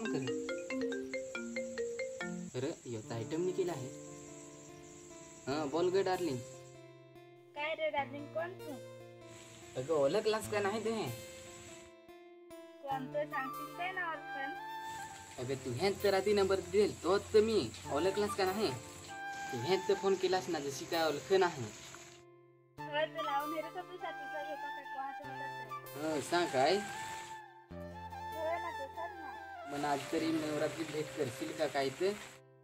Phone कर. अरे योता item नि केला आहे. हां बोल ग डार्लिंग. काय रे डार्लिंग, कोण तू? अगं ओळखलास का नाही ते? कोणतं सांगशील काय ना ओळखण? अगं तू ह्याच तर आधी नंबर दिल तोच तर मी. ओळखलास का नाही? तू ह्याच तर फोन केलास ना, जशी काय ओळख नाही. होय, तू लावून हेरे तर तू साथीचा होता काय कोणाचं होतं? सांग काय होय ना, ते कर ना. मग आज तरी नवरात्री भेट करशील का काय ते?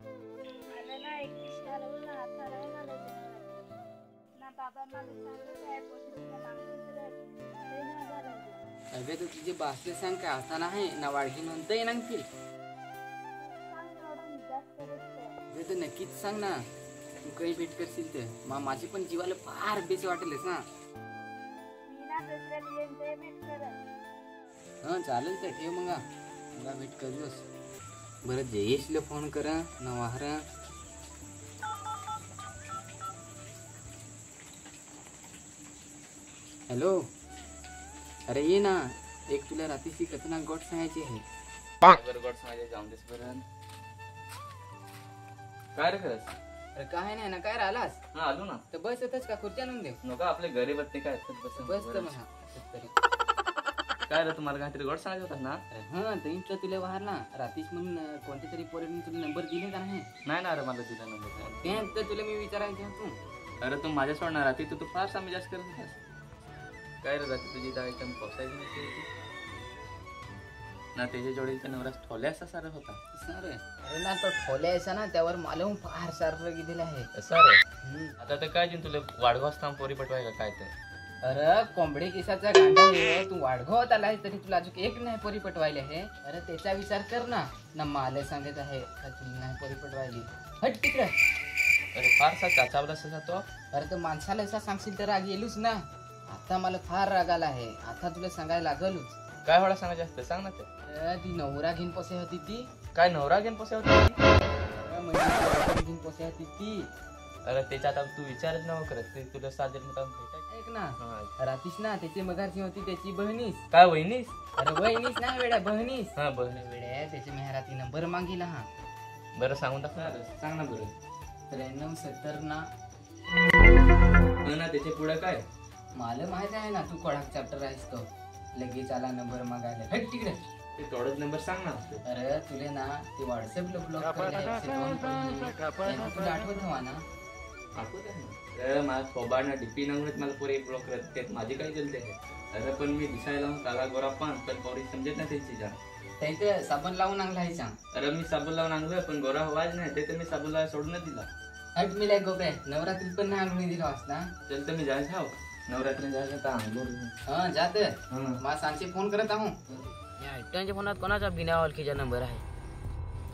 मला ना एक दिवस ठरवलं ना, ठरवून आलं ते ना. बाबा मला सांगत आहे पोषणीला मागणीचं राहते ते ना झालं. अगं तर तुझे बासले सांग काय असा नाही ना वाढगी म्हणता येणार. सांग थोडं जास्त करत. तर नक्कीच सांग ना, तू काही भेट करशील तर मग माझी पण जीवाला फार बेस वाटेलच ना. मी ना दुसऱ्या दिवशी ते भेट करत. चालेल तर ठेव मग मला भेट करलोस. बरं जयेशला फोन करा नवाहरा. हॅलो, अरे ये ना, एक तुला रात्रीची कथना गोट सांगायची आहे. गोट सांगायचे जाऊन देस बरं. काय रे खरंच? अरे काय नाही ना, काय राहिलास? हा आलो ना. तर बस येतच का खुर्च्या आणून दे. नका आपले घरी बसते काय बस तर म्हणा तरी. काय रे तुम्हाला काहीतरी गोट सांगायचं होता ना? तर इंटला तुला वाहरला रातीश म्हणून कोणत्या तरी पोरीने तुला नंबर दिले का नाही? नाही ना, अरे मला दिला नंबर. ते तर तुला मी विचारायचं होतं. अरे तू माझ्या सोडणार राहते तू फार सामी जास्त करत होतास. काय रे जाते तुझी तर एकदम पोसायची नसते ना. त्याच्या जोडीचा नवरा ठोल्या असा सारा होता. अरे ना तो ठोल्यायचा ना, त्यावर मला फार सारं दिलं आहे. असं रे. आता तर काय तुला वाढगाव स्थान पोरी पटवाय का काय ते? अरे कोंबडी केसाचा गांडा आहे, तू वाढगावात आला आहे तरी तुला अजून एक नाही पोरी पटवायला आहे. अरे त्याचा विचार कर ना. मला सांगत आहे तुला नाही पोरी पटवायली. हट तिकडे. अरे फारसा चाचावला असा तो. अरे तर माणसाला असा सांगशील तर राग येलूच ना. आता मला फार राग आला आहे. आता तुला सांगायला लागलच. काय होला सांगायचं असतं सांग ना ते. ती नवरा घेऊन पोसे होती ती. काय नवरा घेऊन पोसे होती? घेऊन पोसे होती ती. अरे त्याच्या आता तू विचारच नव करत ते तुला साजर ऐक ना, रातीश ना त्याची मगारची होती त्याची बहिणीस. काय वहिनीस? अरे वहिनीस नाही वेड्या, बहिणीस. हा बहिणी वेड्या त्याची मेहराती नंबर मागिला. हा बरं सांगून टाकणार सांग ना बरं. 9370 ना. ना त्याच्या पुढे काय? मला माहित आहे ना तू कोणाक चॅप्टर आहेस तो. लगेच आला नंबर मागायला. हट तिकडे. ते थोडंच नंबर सांग ना. अरे तुले ना ते व्हॉट्सअपला ब्लॉक तुला आठवत हवा ना? आठवत आहे ना. अरे माझ्या फोबाडनं डीपी नंबरच मला पोरी ब्लॉक करत त्यात माझी काय गलती आहे? अरे पण मी दिसायला काला गोरा पण पोरी समजत नाही त्यांची जा. त्याचे साबण लावून आणला आहे सांग. अरे मी साबण लावून आणलोय पण गोरा हवाच नाही ते तर मी साबण लावायला सोडून दिला. हट मी लाय गोप्या, नवरात्रीत पण नाही आणून दिला वाचता. चल तर मी जायचं हाव नवरात्री जायचं का अंगोर. हा जात मला सांगचे फोन करत आहो. या आयटमच्या फोनात कोणाचा बिना ओळखीचा नंबर आहे?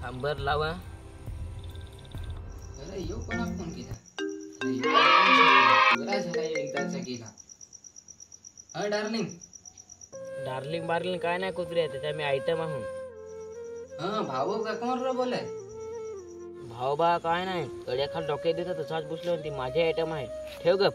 नंबर लावा. अरे यो कोणा फोन केला? एकदाचा केला. हा डार्लिंग. डार्लिंग बार्लिंग काय नाही कुत्रे, त्याच्या मी आयटम आहो. हा भाऊ का कोण रे बोलाय? भाऊ बा काय नाही, कड्याखाल डोक्यात देतात तसाच बसलो ती माझी आयटम आहे. ठेव गप.